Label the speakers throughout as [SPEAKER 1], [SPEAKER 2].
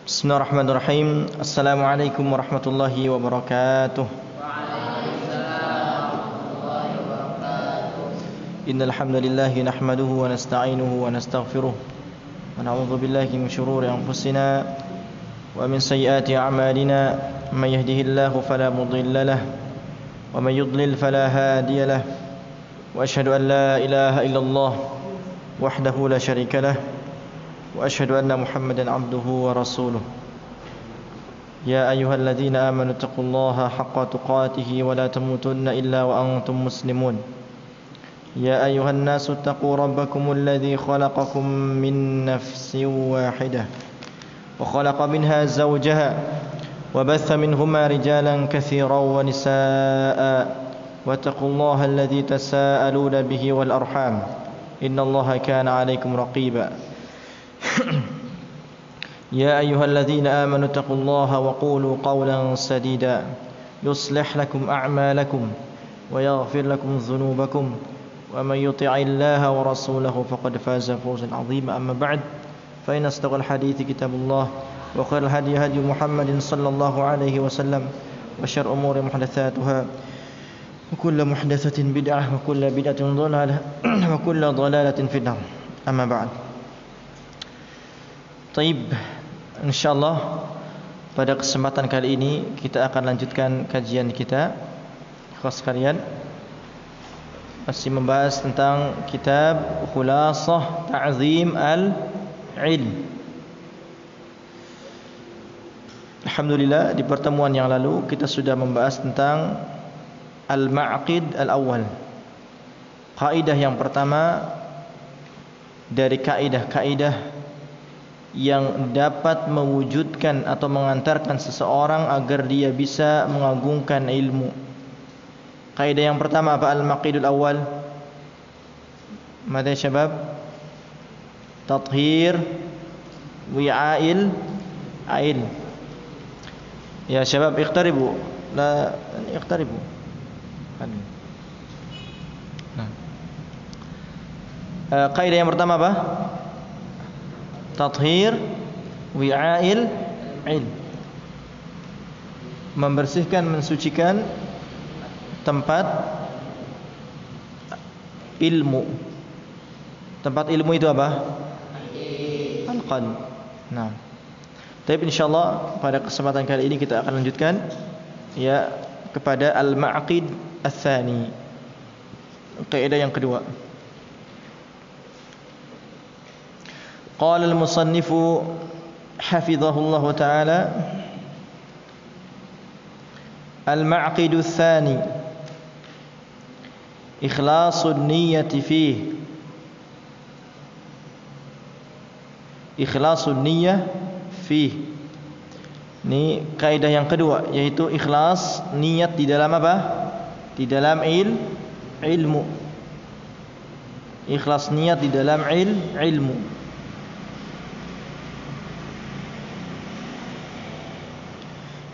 [SPEAKER 1] Bismillahirrahmanirrahim. Assalamualaikum warahmatullahi wabarakatuh. Innal hamdalillah nahmaduhu wa nasta'inuhu wa nastaghfiruh wa na'udzu billahi min shururi anfusina wa min sayyiati a'malina. May yahdihillahu fala mudilla lahu wa may yudlil fala hadiya lahu. Wa asyhadu an la ilaha illallah wahdahu la syarika lahu wa asyhadu anna Muhammadan abduhu wa rasuluh. Ya ayyuhalladzina amanu taqullaha haqqa tuqatih wa la tamutunna illa wa antum muslimun. Ya ayyuhan nasu taqu rabbakumul ladzi khalaqakum min nafsin wahidah wa khalaqa minha zawjaha wa batha minhuma rijalan katsiran wa nisaa'a wattaqullaha alladzi tasaaluna bihi wal arham innallaha kana 'alaikum raqiba. يا أيها الذين آمنوا اتقوا الله وقولوا قولا سديدا يصلح لكم أعمالكم ويغفر لكم ذنوبكم ومن يطع الله ورسوله فقد فاز فوزا عظيما. أما بعد فإن أصدق الحديث كتاب الله وخير الهدي هدي محمد صلى الله عليه وسلم وشر الأمور محدثاتها وكل محدثة بدعة وكل بدعة ضلالة وكل ضلالة في النار. أما بعد. Taib, insyaallah pada kesempatan kali ini kita akan lanjutkan kajian kita. Khas kalian masih membahas tentang kitab Khulasah Ta'zim Al-Ilm. Alhamdulillah, di pertemuan yang lalu kita sudah membahas tentang Al-Ma'qid Al-Awwal. Kaidah yang pertama dari kaidah-kaidah yang dapat mewujudkan atau mengantarkan seseorang agar dia bisa mengagungkan ilmu. Kaidah yang pertama apa? Al-maqidul awal. Mada syabab? Tathhir wi'ail ail. Ya syabab, iqtaribu. La iqtaribu. Nah. Kaidah yang pertama apa? Tathhir wi'ail ilm. Membersihkan, mensucikan tempat ilmu. Tempat ilmu itu apa? Al-qalb. Nah. Tapi insyaallah pada kesempatan kali ini kita akan lanjutkan ya kepada al-ma'qid ats-tsani. Kaidah yang kedua. قال المصنف حفظه الله تعالى المعقد الثاني إخلاص النية فيه. إخلاص النية فيه. Ini kaidah yang kedua, yaitu ikhlas niat di dalam apa? Di dalam ilmu. Ikhlas niat di dalam ilmu.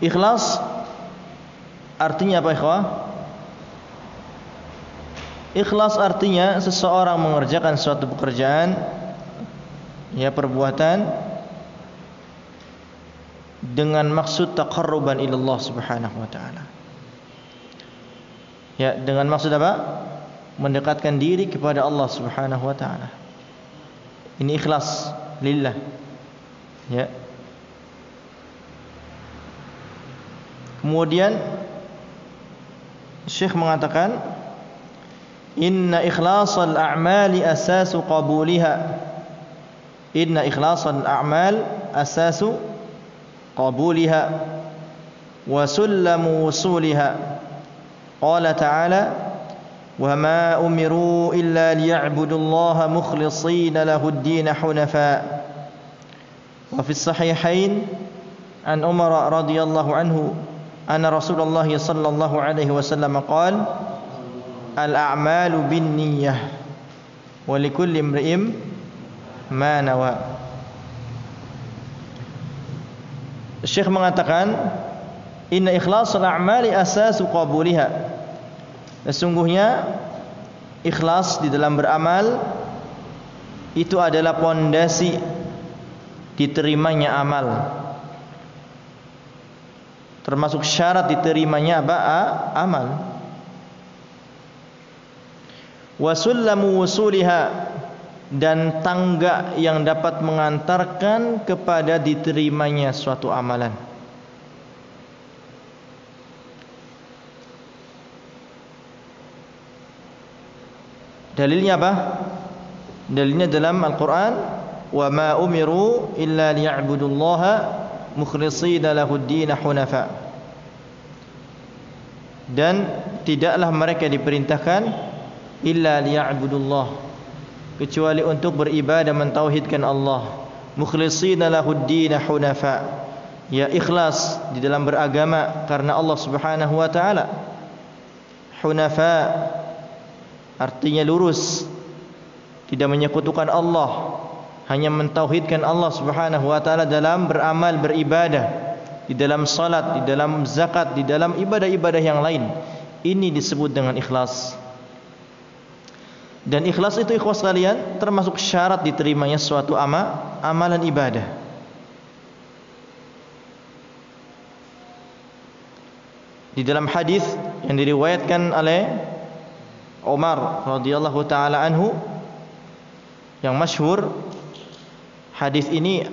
[SPEAKER 1] Ikhlas artinya apa, ikhwah? Ikhlas artinya seseorang mengerjakan suatu pekerjaan, ya perbuatan dengan maksud taqarruban ila Allah Subhanahu wa taala. Ya, dengan maksud apa? Mendekatkan diri kepada Allah Subhanahu wa taala. Ini ikhlas lillah. Ya. Kemudian Syekh mengatakan inna ikhlasal a'mali asasu qabuliha. Inna ikhlasal a'mal asasu qabuliha wa sullamu wusuliha. Qala ta'ala wa ma umiru illa liya'budullaha mukhlishina lahud-din hunafa. Wa fi as-sahihain an Umar radhiyallahu anhu anna Rasulullah sallallahu alaihi wasallam qala al-a'malu binniyah wa likulli imri'in ma nawa. Syekh mengatakan inna ikhlasul a'mali asasu qabuliha. Sesungguhnya ikhlas di dalam beramal itu adalah pondasi diterimanya amal. termasuk syarat diterimanya apa? Amal. Wa sullamu wusuliha, dan tangga yang dapat mengantarkan kepada diterimanya suatu amalan. Dalilnya apa? Dalilnya dalam Al-Quran, wa ma umiru illa liya'budullaha mukhlishina lahud-din hunafa. Dan tidaklah mereka diperintahkan illa liya'budullah, kecuali untuk beribadah mentauhidkan Allah, mukhlishina lahud-din hunafa, ya ikhlas di dalam beragama karena Allah Subhanahu wa taala. Hunafa artinya lurus, tidak menyekutukan Allah, hanya mentauhidkan Allah Subhanahu wa taala dalam beramal, beribadah, di dalam salat, di dalam zakat, di dalam ibadah-ibadah yang lain. Ini disebut dengan ikhlas. Dan ikhlas itu, ikhwas kalian, termasuk syarat diterimanya suatu amalan ibadah. Di dalam hadis yang diriwayatkan oleh Umar radhiyallahu taala anhu yang masyhur, hadis ini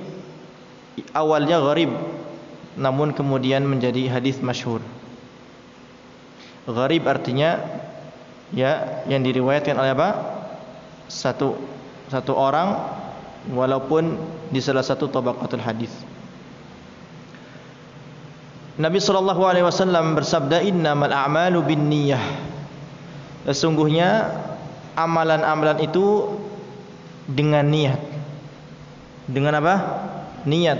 [SPEAKER 1] awalnya gharib namun kemudian menjadi hadis masyhur. Gharib artinya ya yang diriwayatkan oleh apa? Satu orang, walaupun di salah satu tabaqatul hadis. Nabi sallallahu alaihi wasallam bersabda, innamal a'malu binniyah. Sesungguhnya amalan-amalan itu dengan niat. Dengan apa? Niat.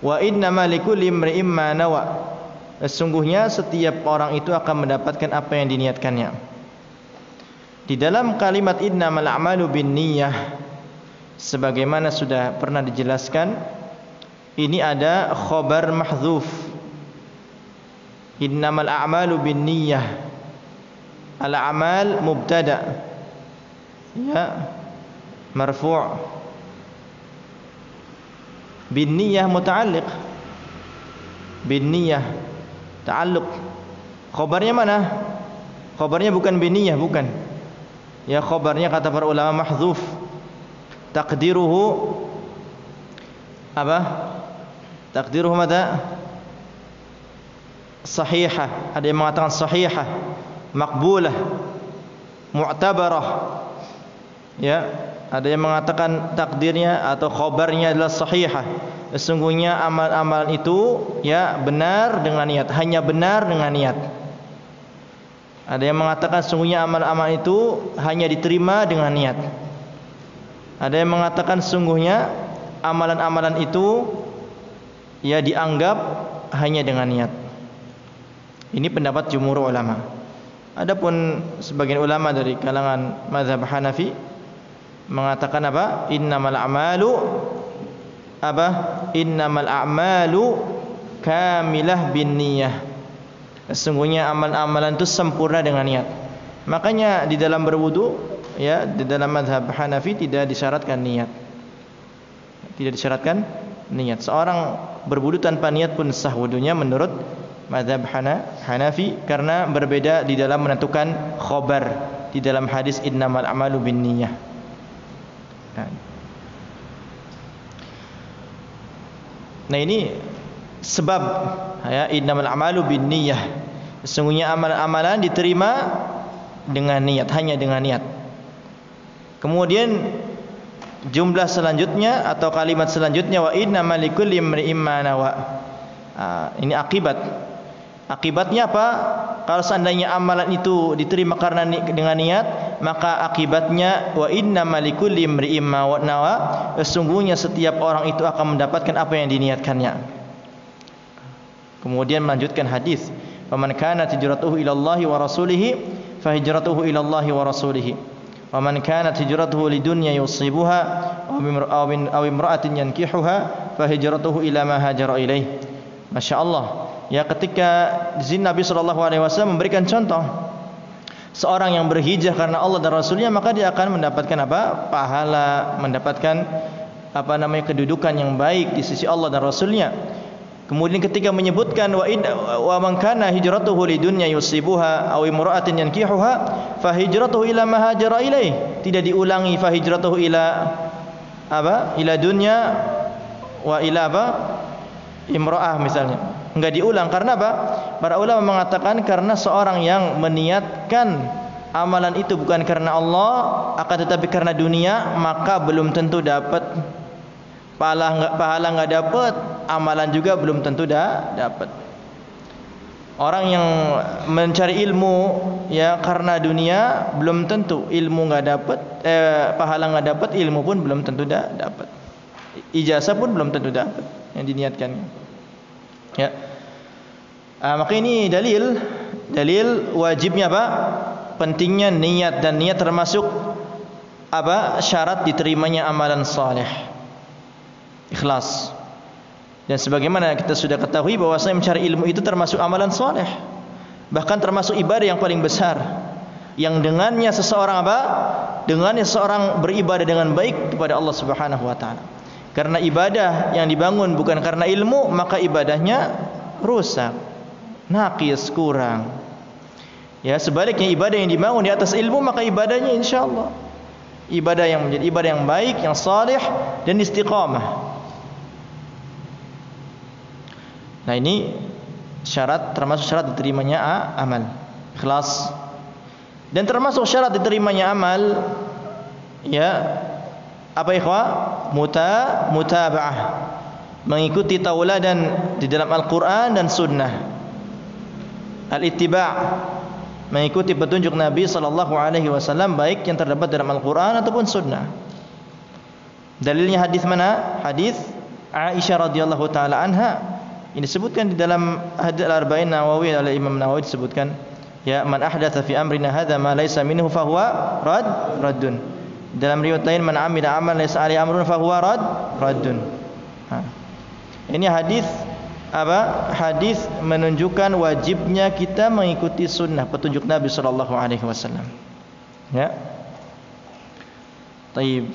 [SPEAKER 1] Wa innamal likulli imri'in ma nawa. Sesungguhnya setiap orang itu akan mendapatkan apa yang diniatkannya. Di dalam kalimat innamal a'malu binniyah, sebagaimana sudah pernah dijelaskan, ini ada khabar mahdzuf. Innamal a'malu binniyah. Al-a'mal mubtada, ya, marfu'. Binniyah muta'alliq. Binniyah ta'alluq. Khabarnya mana? Khabarnya bukan binniyah, bukan. Ya, khabarnya kata para ulama mahdzuf. Taqdiruhu apa? Taqdiruhu mada? Sahihah. Ada yang mengatakan sahihah, maqbulah, mu'tabarah. Ya, ada yang mengatakan takdirnya atau khabarnya adalah sahihah. Sesungguhnya amal-amal itu ya benar dengan niat, hanya benar dengan niat. Ada yang mengatakan sesungguhnya amal-amal itu hanya diterima dengan niat. Ada yang mengatakan sesungguhnya amalan-amalan itu ya dianggap hanya dengan niat. Ini pendapat jumhur ulama. Adapun sebagian ulama dari kalangan mazhab Hanafi mengatakan apa? Innamal a'malu apa? Innamal a'malu kamilah binniyah. Sesungguhnya amal-amalan itu sempurna dengan niat. Makanya di dalam berwudu, ya, di dalam mazhab Hanafi tidak disyaratkan niat. Tidak disyaratkan niat. Seorang berwudu tanpa niat pun sah wudunya menurut mazhab Hanafi, karena berbeda di dalam menentukan khobar di dalam hadis innamal a'malu binniyah. Nah, ini sebab ya, innamal a'malu binniyah. Sesungguhnya amalan-amalan diterima dengan niat, hanya dengan niat. Kemudian jumlah selanjutnya atau kalimat selanjutnya, wa innamal likulli imri'in ma nawa. Ini akibat. Akibatnya apa? Kalau seandainya amalan itu diterima karena dengan niat, maka akibatnya wa innamal likulli imri'in ma nawa. Sesungguhnya setiap orang itu akan mendapatkan apa yang diniatkannya. Kemudian melanjutkan hadis, "Faman kanat hijratuhu ila Allah wa rasulih, fa hijratuhu ila Allah wa rasulih. Wa man kanat hijratuhu lidunya yusibuha aw imra'atin yankihuha, fa hijratuhu ila ma hajara ilaih." Masya Allah. Ya, ketika di sini Nabi SAW memberikan contoh seorang yang berhijrah karena Allah dan Rasulnya, maka dia akan mendapatkan apa? Pahala, mendapatkan kedudukan yang baik di sisi Allah dan Rasulnya. Kemudian ketika menyebutkan wa man kana hijratuhu lidunya yusibuha aw imra'atin yankihuha fa hijratuhu ila ma hajara ilaih. Tidak diulangi fa hijratuhu ila apa? Ila dunya wa ila apa? Imra'ah misalnya. Enggak diulang karena apa? Para ulama mengatakan karena seorang yang meniatkan amalan itu bukan karena Allah akan tetapi karena dunia, maka belum tentu dapat pahala enggak dapat, amalan juga belum tentu dapat. Orang yang mencari ilmu ya karena dunia belum tentu ilmu enggak dapat, pahala enggak dapat, ilmu pun belum tentu dapat. Ijazah pun belum tentu dapat yang diniatkan. Ya. Maka ini dalil wajibnya apa? Pentingnya niat, dan niat termasuk apa? Syarat diterimanya amalan saleh. Ikhlas. Dan sebagaimana kita sudah ketahui bahwasanya mencari ilmu itu termasuk amalan saleh. Bahkan termasuk ibadah yang paling besar. Yang dengannya seseorang apa? Dengannya seseorang beribadah dengan baik kepada Allah Subhanahu wa taala. Karena ibadah yang dibangun bukan karena ilmu, maka ibadahnya rusak, naqis, kurang. Ya, sebaliknya ibadah yang dibangun di atas ilmu, maka ibadahnya insyaallah ibadah yang menjadi ibadah yang baik, yang saleh dan istiqamah. Nah, ini syarat, termasuk syarat diterimanya amal, ikhlas. Dan termasuk syarat diterimanya amal ya apa ikhwah? Mutaba'ah. Mengikuti tauladan di dalam Al-Qur'an dan sunnah. Al-ittiba', mengikuti petunjuk Nabi sallallahu alaihi wasallam baik yang terdapat dalam Al-Qur'an ataupun sunnah. Dalilnya hadis mana? Hadis Aisyah radhiyallahu taala anha. Ini disebutkan di dalam Hadits Al-Arba'in Nawawi oleh Imam Nawawi, disebutkan ya man ahdatsa fi amrina hadza ma laysa minhu fa huwa raddun. Dalam riwayat lain man amila amalan laysa alaihi amrun fa huwa raddun. Ini hadis apa? Hadis menunjukkan wajibnya kita mengikuti sunnah, petunjuk Nabi sallallahu alaihi wasallam. Ya. Baik.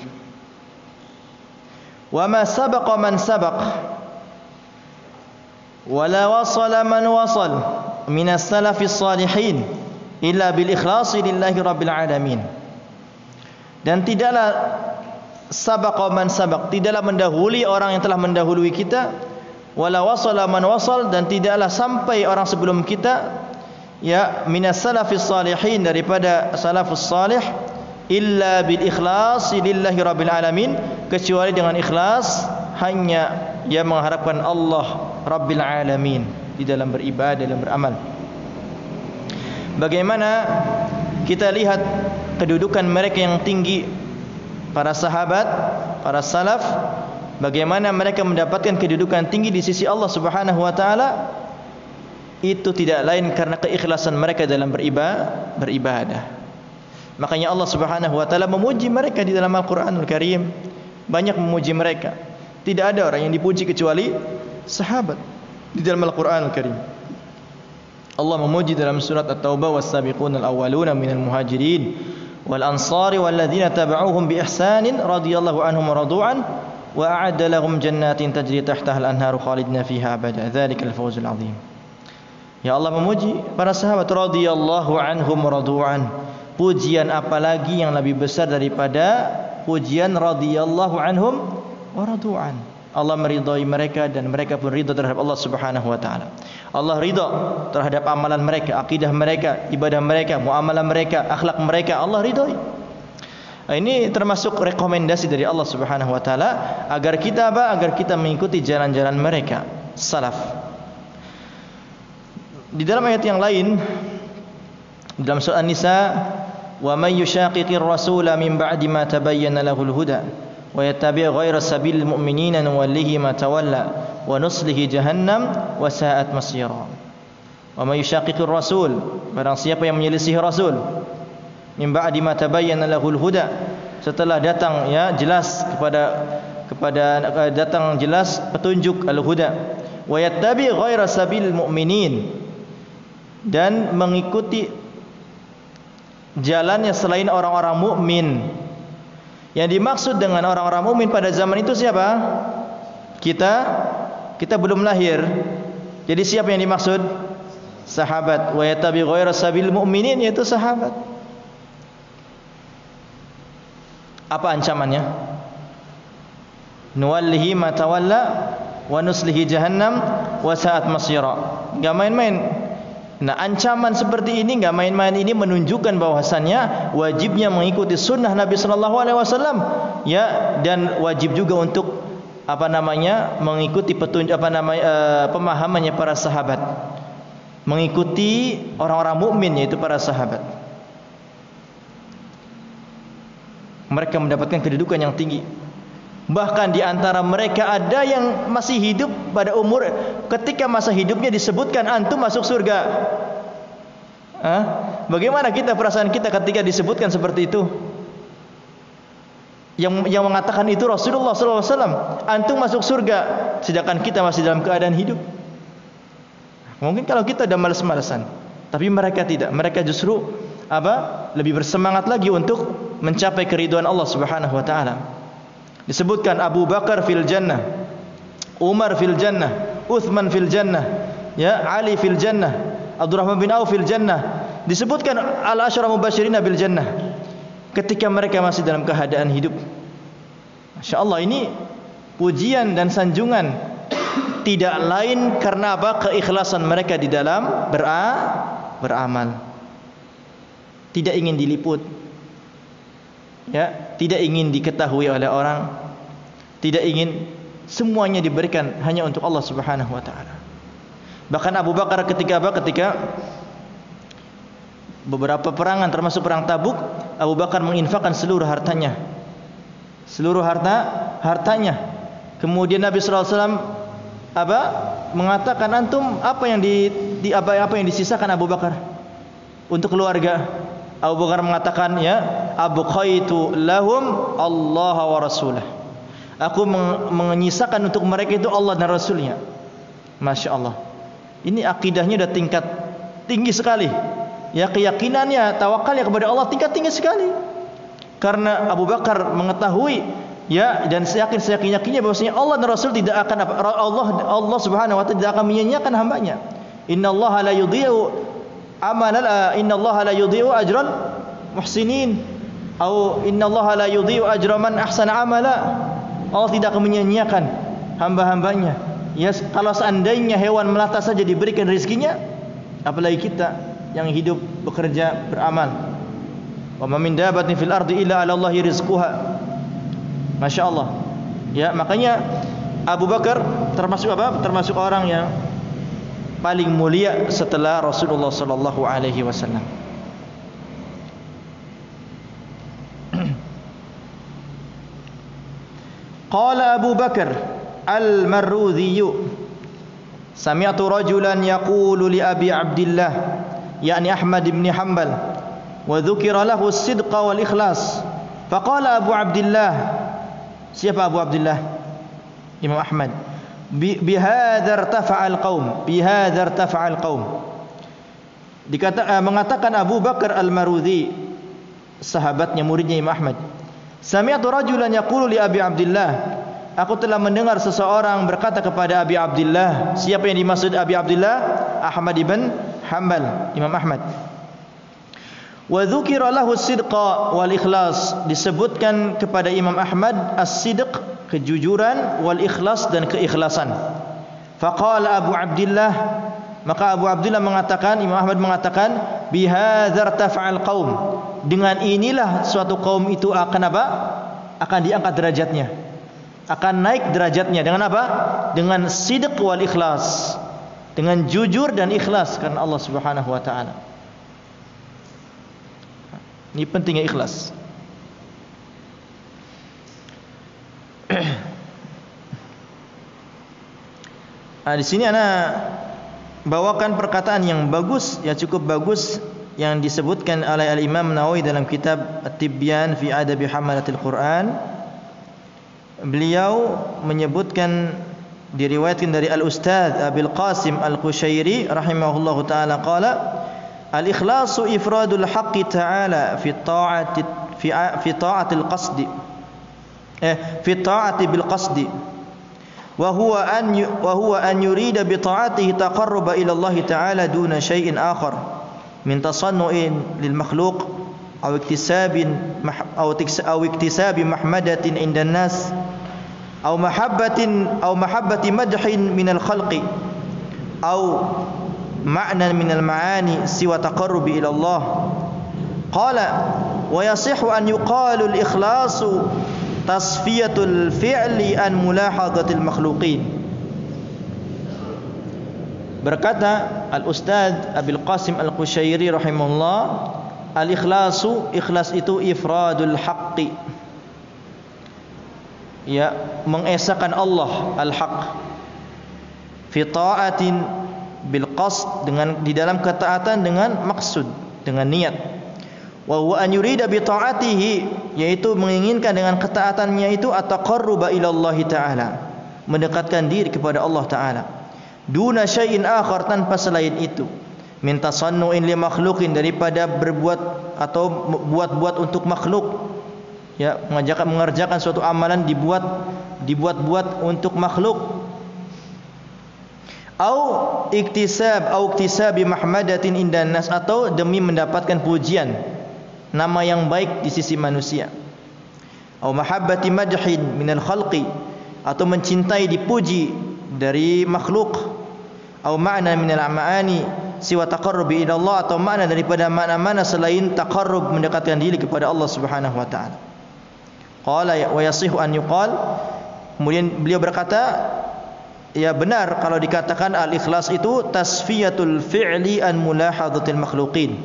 [SPEAKER 1] Wa ma sabaqa man sabaq wa la wasala man wasal min as-salafis salihin illa bil ikhlasi lillahi rabbil alamin. Dan tidaklah sabaqa man sabaq, tidaklah mendahului orang yang telah mendahului kita, wala wasala man wasal, dan tidaklah sampai orang sebelum kita ya minas salafis salihin, daripada salafus salih, illa bil ikhlasi lillahi rabbil alamin, kecuali dengan ikhlas hanya yang mengharapkan Allah rabbil alamin di dalam beribadah dan beramal. Bagaimana kita lihat kedudukan mereka yang tinggi, para sahabat, para salaf, bagaimana mereka mendapatkan kedudukan tinggi di sisi Allah Subhanahu wa taala, itu tidak lain karena keikhlasan mereka dalam beribadah. Makanya Allah Subhanahu wa taala memuji mereka di dalam Al-Qur'anul Karim, banyak memuji mereka. Tidak ada orang yang dipuji kecuali sahabat di dalam Al-Qur'anul Karim. Allah memuji dalam surat At-Taubah, was-sabiqunal awwaluna minal muhajirin wal ansari walladzina tabauhum bi ihsanin radhiyallahu anhum wa radu'an wa a'adda lahum jannatin tajri tahtaha al-anharu khalidina fiha abada dzalikal fawzul 'adzim. Ya Allah memuji para sahabat radhiyallahu anhum wa radu'an. Pujian apalagi yang lebih besar daripada pujian radhiyallahu anhum wa radu'an. Allah meridai mereka dan mereka pun ridha terhadap Allah Subhanahu wa taala. Allah ridha terhadap amalan mereka, akidah mereka, ibadah mereka, muamalah mereka, akhlak mereka, Allah ridhai. Ini termasuk rekomendasi dari Allah Subhanahu wa taala agar kita apa? Agar kita mengikuti jalan-jalan mereka, salaf. Di dalam ayat yang lain, dalam surah An-Nisa, wa may yushaqiqir rasula min ba'di ma tabayyana lahul huda wa yattabi' ghayra sabilil mu'minina nuwallihi ma tawalla wa nuslihi jahannam wa sa'at masira. Wa may yushaqiqir rasul, barang siapa yang menyelisihi rasul, min ba'di ma tabayyana lahul huda, setelah datang ya jelas kepada datang jelas petunjuk al-huda, wa yattabi' ghayra sabilil mu'minin, dan mengikuti jalannya selain orang-orang mukmin. Yang dimaksud dengan orang-orang mukmin pada zaman itu siapa? Kita kita belum lahir. Jadi siapa yang dimaksud? Sahabat. Wa yattabi ghayra sabil mu'minin, yaitu sahabat. Apa ancamannya? Nuwallihi ma tawalla wa nuslihi jahannam wa sa'at masira. Enggak main-main. Nah, ancaman seperti ini, enggak main-main, ini menunjukkan bahwasannya wajibnya mengikuti sunnah Nabi sallallahu alaihi wasallam, ya, dan wajib juga untuk mengikuti petunjuk pemahamannya para sahabat, mengikuti orang-orang mukmin, yaitu para sahabat. Mereka mendapatkan kedudukan yang tinggi. Bahkan di antara mereka ada yang masih hidup pada umur ketika masa hidupnya disebutkan antum masuk surga. Bagaimana perasaan kita ketika disebutkan seperti itu? Yang mengatakan itu Rasulullah SAW, antum masuk surga, sedangkan kita masih dalam keadaan hidup. Mungkin kalau kita sudah malas-malasan, tapi mereka tidak. Mereka justru lebih bersemangat lagi untuk mencapai keridhaan Allah Subhanahu wa taala. Disebutkan Abu Bakar fil jannah, Umar fil jannah, Uthman fil jannah, ya, Ali fil jannah, Abdurrahman bin Auf fil jannah. Disebutkan al-asyara mubasyirin bil jannah ketika mereka masih dalam keadaan hidup. Masya Allah, ini pujian dan sanjungan tidak lain karena keikhlasan mereka di dalam beramal. Tidak ingin diliput, ya, tidak ingin diketahui oleh orang, tidak ingin semuanya diberikan hanya untuk Allah Subhanahu wa taala. Bahkan Abu Bakar ketika beberapa perangan termasuk perang Tabuk, Abu Bakar menginfakkan seluruh hartanya. Kemudian Nabi sallallahu alaihi wasallam mengatakan, antum apa yang disisakan Abu Bakar untuk keluarga? Abu Bakar mengatakan, ya, abqaitu lahum Allah wa rasulah. Aku menyisakan untuk mereka itu Allah dan Rasulnya. Masya Allah, ini akidahnya sudah tingkat tinggi sekali. Ya, keyakinannya, tawakalnya kepada Allah tingkat tinggi sekali. Karena Abu Bakar mengetahui, ya, dan seyakin-yakinnya bahwasanya Allah dan Rasul tidak akan Allah Subhanahu wa taala tidak akan menyia-nyiakan hambanya. Innallaha la yudhi'u ajral muhsinin, atau innallaha la yudhi'u ajra man ahsana amala. Allah tidak akan menyia-nyiakan hamba-hambanya. Ya, kalau seandainya hewan melata saja diberikan rezekinya, apalagi kita yang hidup, bekerja, beramal. Wa ma min dabatin fil ardi illa 'ala Allahi rizquha. Masya Allah. Ya, makanya Abu Bakar termasuk orang yang paling mulia setelah Rasulullah sallallahu alaihi wasallam. Qala Abu Bakar al-Marrudhi, sami'tu rajulan yaqulu li Abi Abdillah, yakni Ahmad bin Hanbal, wa dzukira lahu as-sidqa wal ikhlas. Faqala Abu Abdillah, siapa Abu Abdillah? Imam Ahmad. Bihadza irtafa'al qaum, mengatakan Abu Bakar al-Marudhi, sahabatnya, muridnya Imam Ahmad. Sami'tu rajulan yaqulu li Abi Abdillah, aku telah mendengar seseorang berkata kepada Abi Abdillah. Siapa yang dimaksud Abi Abdillah? Ahmad ibn Hanbal, Imam Ahmad. Wa dzukira lahu as-sidqa wal ikhlas, disebutkan kepada Imam Ahmad as-sidq, kejujuran, wal ikhlas, dan keikhlasan. Faqala Abu Abdillah, maka Abu Abdillah mengatakan, Imam Ahmad mengatakan, bihadza irtafa'al qaum, dengan inilah suatu kaum itu akan akan diangkat derajatnya, akan naik derajatnya. Dengan apa? Dengan sidq wal ikhlas, dengan jujur dan ikhlas karena Allah Subhanahu wa taala. Ini pentingnya ikhlas. Nah, di sini ana bawakan perkataan yang bagus, ya, cukup bagus, yang disebutkan oleh Al-Imam Nawawi dalam kitab At-Tibyan fi Adabi Hamalatil Quran. Beliau menyebutkan, diriwayatkan dari Al-Ustadz Abil Qasim Al-Qushairi rahimahullahu taala qala, al-ikhlasu ifradul haqqi ta'ala fi ta'atil qasdi, fi ta'ati bil qasdi wa huwa an yurida bi ta'atihi taqarruba ila Allah ta'ala duna syai'in akhar min tasannu'in lil makhluq aw iktisabi mahmadatin indan nas aw mahabbati madhin min al khalqi aw ma'nan min al ma'ani siwa taqarrubi ila Allah. Qala wa yasihhu an yuqalu al ikhlasu tasfiyatul fi'li an mulahadatil makhluqin. Berkata Al-Ustadz Abil Qasim Al-Qushairi rahimahullah, al-ikhlasu, ikhlas itu ifradul haqqi, ya, mengesahkan Allah al-haq, fi ta'atin bil qasd, dengan di dalam ketaatan dengan maksud, dengan niat. Wa huwa an yurida bi ta'atihi, yaitu menginginkan dengan ketaatannya itu at-taqarruba ila Allah taala, mendekatkan diri kepada Allah taala. Duna syai'in akhar, tanpa selain itu. Min tasannu'in li makhluqin, daripada berbuat atau buat-buat untuk makhluk. Ya, mengerjakan suatu amalan dibuat-buat untuk makhluk. Au iktisabi mahmadatin indan nas, atau demi mendapatkan pujian, nama yang baik di sisi manusia. Au mahabbati madhin minal khalqi, atau mencintai dipuji dari makhluk. Au ma'na minal ma'ani siwa taqarrubi ila Allah, atau makna daripada makna-makna selain taqarrub, mendekatkan diri kepada Allah Subhanahu wa taala. Qala wa yasihu an yuqal, kemudian beliau berkata, ya benar kalau dikatakan al-ikhlas itu tasfiyatul fi'li an mulahadatil makhluqin,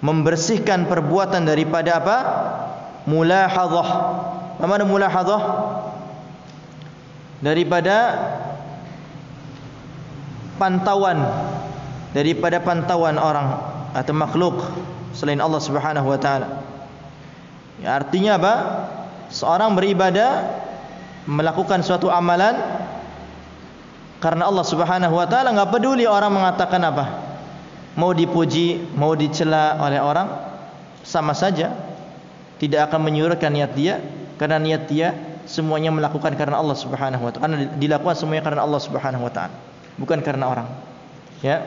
[SPEAKER 1] membersihkan perbuatan daripada apa? Mulahadhah. Apa makna mulahadhah? Daripada pantauan, daripada pantauan orang atau makhluk selain Allah Subhanahu wa taala. Ya, artinya apa? Seorang beribadah, melakukan suatu amalan karena Allah Subhanahu wa taala, enggak peduli orang mengatakan apa. Mau dipuji, mau dicela oleh orang, sama saja. Tidak akan menyurutkan niat dia, karena niat dia semuanya melakukan karena Allah Subhanahu wa taala. Dilakukan semuanya karena Allah Subhanahu wa taala, bukan karena orang. Ya.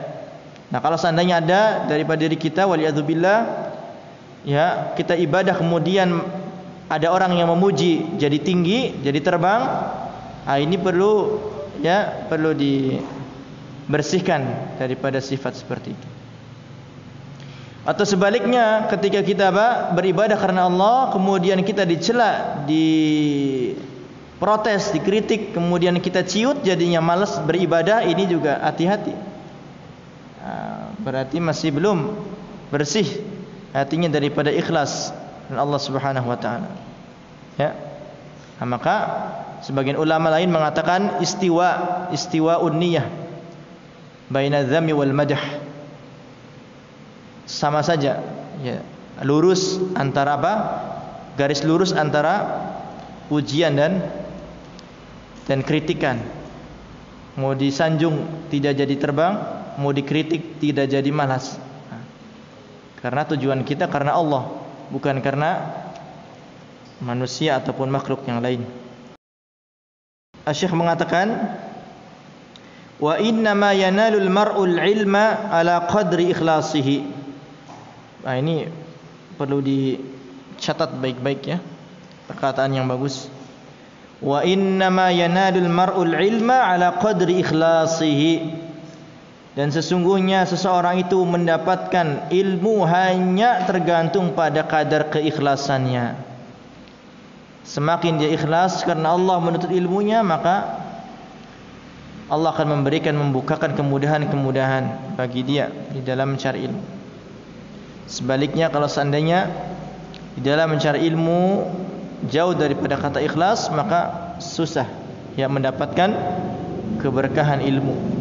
[SPEAKER 1] Nah, kalau seandainya ada daripada diri kita, waliyadzubillah, ya, kita ibadah kemudian ada orang yang memuji jadi tinggi, jadi terbang, ini perlu dibersihkan daripada sifat seperti itu. Atau sebaliknya, ketika kita beribadah karena Allah, kemudian kita dicela, diprotes, dikritik, kemudian kita ciut, jadinya malas beribadah, ini juga hati-hati. Berarti masih belum bersih hatinya daripada ikhlas dan Allah Subhanahu wa taala. Ya. Nah, maka sebagian ulama lain mengatakan istiwa'un niyah baina dzammi wal madah. Sama saja, ya, lurus antara apa? Garis lurus antara pujian dan kritikan. Mau disanjung tidak jadi terbang, mau dikritik tidak jadi malas. Karena tujuan kita karena Allah, bukan karena manusia ataupun makhluk yang lain. Asy-Syaikh mengatakan, wa inna ma yanalul mar'ul ilma ala qadri ikhlasihi. Nah, ini perlu dicatat baik-baik, ya, perkataan yang bagus. Wa inna ma yanalul mar'ul ilma ala qadri ikhlasihi. Dan sesungguhnya seseorang itu mendapatkan ilmu hanya tergantung pada kadar keikhlasannya. Semakin dia ikhlas karena Allah menuntut ilmunya, maka Allah akan membukakan kemudahan-kemudahan bagi dia di dalam mencari ilmu. Sebaliknya, kalau seandainya di dalam mencari ilmu jauh daripada kata ikhlas, maka susah ya mendapatkan keberkahan ilmu.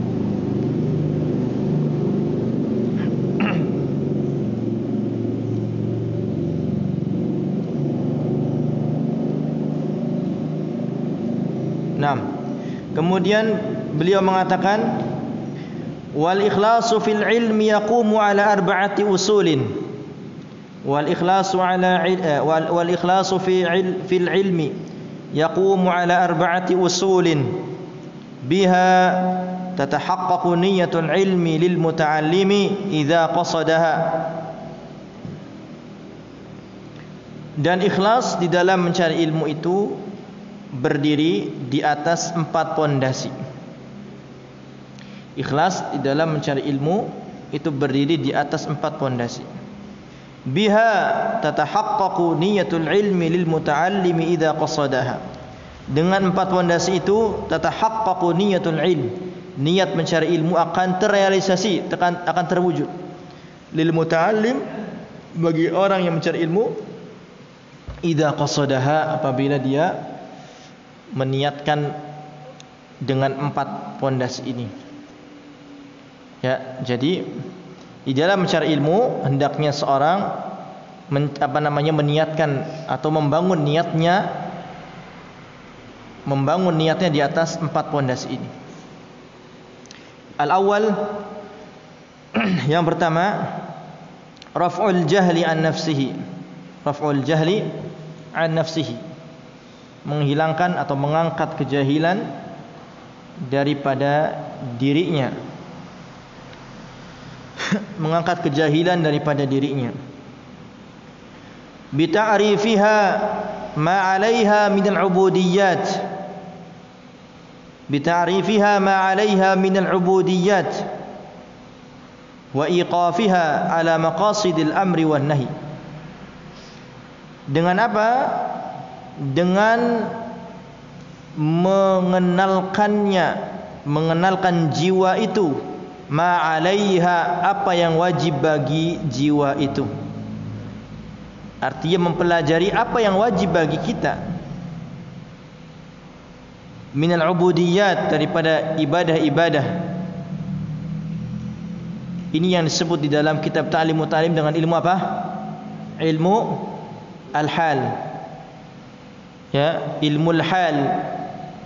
[SPEAKER 1] Nah, kemudian beliau mengatakan, wal ikhlasu fil ilmi yaqumu ala arba'ati usulin. Wal ikhlasu fil ilmi yaqumu ala arba'ati usulin. biha tatahaqqaqu niyyatul ilmi lil muta'allimi idza qasadaha. Dan ikhlas di dalam mencari ilmu itu berdiri di atas 4 pondasi. Ikhlas di dalam mencari ilmu itu berdiri di atas 4 pondasi. Biha tatahaqqaqu niyyatul ilmi lil muta'allimi idza qasadaha. Dengan 4 pondasi itu tatahaqqaqu niyyatul ilm, niat mencari ilmu akan terrealisasi, akan terwujud. Lil muta'allim, bagi orang yang mencari ilmu, idza qasadaha, apabila dia meniatkan dengan 4 pondasi ini. Ya, jadi di dalam mencari ilmu hendaknya seorang meniatkan atau membangun niatnya di atas 4 pondasi ini. Al-awwal, yang pertama, raf'ul jahli an nafsihi. Raf'ul jahli an nafsihi, menghilangkan atau mengangkat kejahilan daripada dirinya. Mengangkat kejahilan daripada dirinya. Bi ta'rifiha ma 'alaiha min al-'ubudiyyat. Bi ta'rifiha ma 'alaiha min al-'ubudiyyat wa iqafiha 'ala maqasidil amri wan nahi. Dengan apa? Dengan mengenalkan jiwa itu, ma'alaiha, apa yang wajib bagi jiwa itu. Artinya mempelajari apa yang wajib bagi kita. Minal ubudiyat, daripada ibadah-ibadah. Ini yang disebut di dalam kitab Ta'lim Ta'lim dengan ilmu apa? Ilmu al-hal. Ya, ilmu al-hal,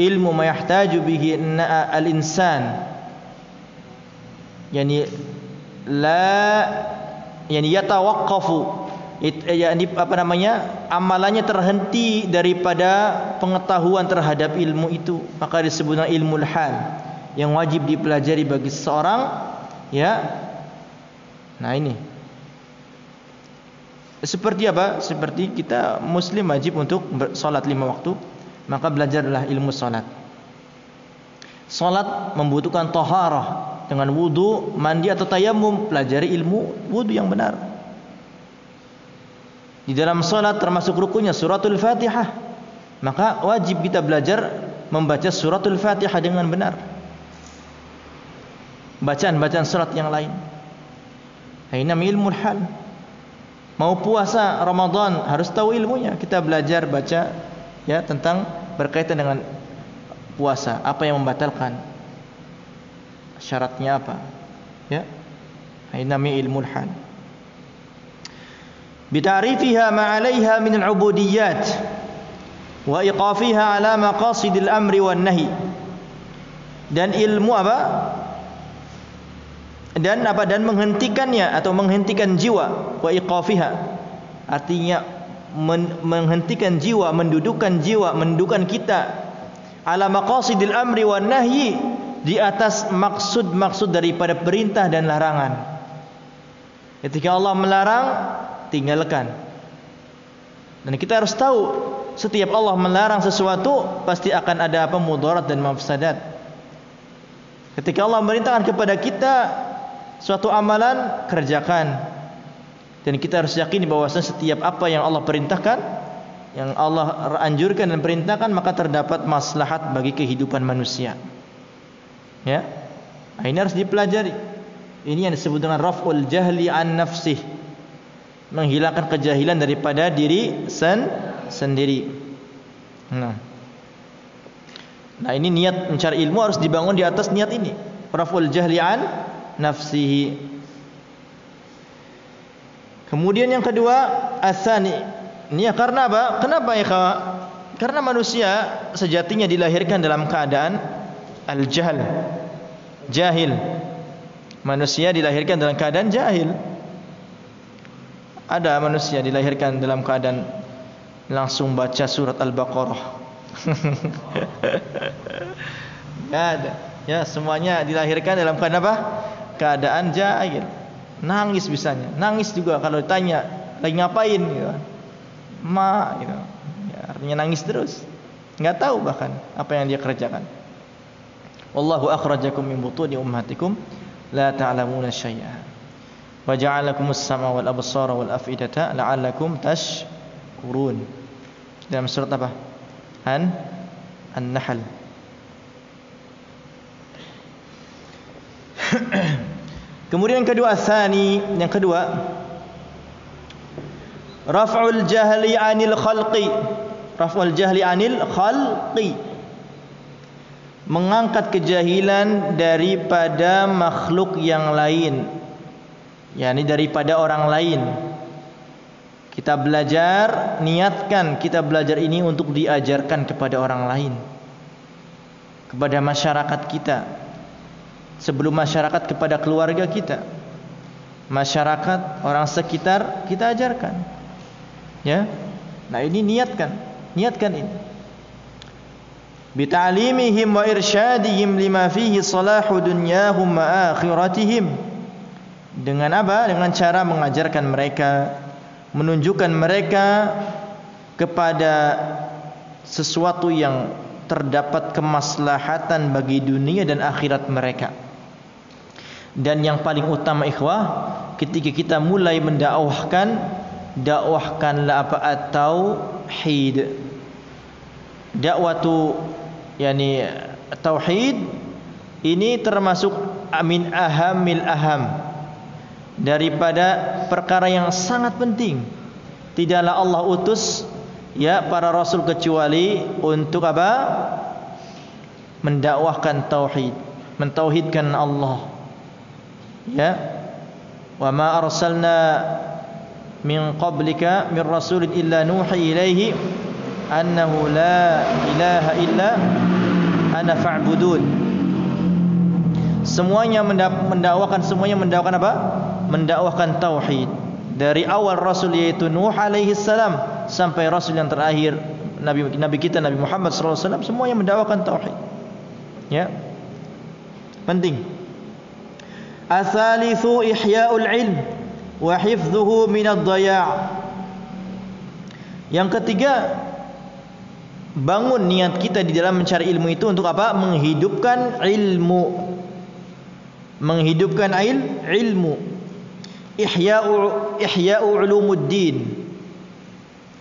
[SPEAKER 1] ilmu ma yahtaju bihi al-insan. Yani yatawaqqafu, amalannya terhenti daripada pengetahuan terhadap ilmu itu, maka disebut ilmu al-hal yang wajib dipelajari bagi seseorang, ya. Nah, ini seperti apa? Seperti kita muslim wajib untuk salat 5 waktu, maka belajarlah ilmu salat. Salat membutuhkan taharah dengan wudu, mandi atau tayamum, pelajari ilmu wudu yang benar. Di dalam salat termasuk rukunnya suratul Fatihah, maka wajib kita belajar membaca suratul Fatihah dengan benar. Bacaan-bacaan surat yang lain. Ini namanya ilmu hal. Mau puasa Ramadan harus tahu ilmunya. Kita belajar baca, ya, tentang berkaitan dengan puasa, apa yang membatalkan, syaratnya apa, ya. Ini namanya ilmu hal. Bita'rifiha ma 'alaiha min al-'ubudiyyat wa iqafiha 'ala maqasidil amri wan nahi. Dan ilmu apa? Dan menghentikannya atau menghentikan jiwa, wa iqafiha, artinya menghentikan jiwa, mendudukkan kita ala maqasidil amri wan nahyi, di atas maksud-maksud daripada perintah dan larangan. Ketika Allah melarang, tinggalkan. Dan kita harus tahu, setiap Allah melarang sesuatu pasti akan ada mudarat dan mafsadat. Ketika Allah memerintahkan kepada kita suatu amalan, kerjakan. Dan kita harus yakini bahwasanya setiap apa yang Allah perintahkan, yang Allah anjurkan dan perintahkan, maka terdapat maslahat bagi kehidupan manusia. Ya. Nah, ini harus dipelajari. Ini yang disebut dengan raf'ul jahli an nafsih, menghilangkan kejahilan daripada diri sendiri. Nah, ini niat mencari ilmu harus dibangun di atas niat ini, raf'ul jahli an nafsihi. Kemudian yang kedua, asani. Ini karena apa? Kenapa ya, kawan? Karena manusia sejatinya dilahirkan dalam keadaan al-jahl, jahil. Manusia dilahirkan dalam keadaan jahil. Ada manusia dilahirkan dalam keadaan langsung baca surat Al-Baqarah. Enggak ada. Ya, semuanya dilahirkan dalam keadaan apa? Keadaan jahil. Nangis bisanya. Nangis juga kalau ditanya lagi ngapain gitu. Ma gitu. Ya, artinya nangis terus. Enggak tahu bahkan apa yang dia kerjakan. Wallahu akhrajakum min butuni ummahatikum la ta'lamuna syai'a. Wa ja'alakumus sam'a wal absara wal af'idata la'allakum tashkurun. Dalam surat apa? An-Nahl. Kemudian yang kedua, yang kedua, raf'ul jahli 'anil khalqi. Raf'ul jahli 'anil khalqi. Mengangkat kejahilan daripada makhluk yang lain. yakni daripada orang lain. Kita belajar, niatkan kita belajar ini untuk diajarkan kepada orang lain, kepada masyarakat kita. Sebelum masyarakat, kepada keluarga kita, masyarakat, orang sekitar, kita ajarkan. Ya. Nah, ini niatkan ini. Bita'limihim wa irsyadihim lima fihi salahu dunyahum wa akhiratihim. Dengan apa? Dengan cara mengajarkan mereka, menunjukkan mereka kepada sesuatu yang terdapat kemaslahatan bagi dunia dan akhirat mereka. Dan yang paling utama ikhwah, ketika kita mulai mendakwahkan, dakwahkanlah apa? At-tauhid. Dakwatu yakni tauhid ini termasuk min ahamil aham, daripada perkara yang sangat penting. Tidaklah Allah utus ya para rasul kecuali untuk apa? Mendakwahkan tauhid, mentauhidkan Allah. Ya. Wa ma arsalna min qablika min rasulin illa nuhi ilaihi annahu la ilaha illa ana fa'budun. Semuanya mendakwakan apa? Mendakwahkan tauhid. Dari awal rasul yaitu Nuh alaihi salam sampai rasul yang terakhir nabi kita Nabi Muhammad sallallahu alaihi wasallam, semuanya mendakwakan tauhid. Ya. Penting. Asalithu ihya'ul ilm wa hifdhuhu min ad-dhaya'. Yang ketiga, bangun niat kita di dalam mencari ilmu itu untuk apa? Menghidupkan ilmu. Menghidupkan ilmu. Ihya'u ulumuddin.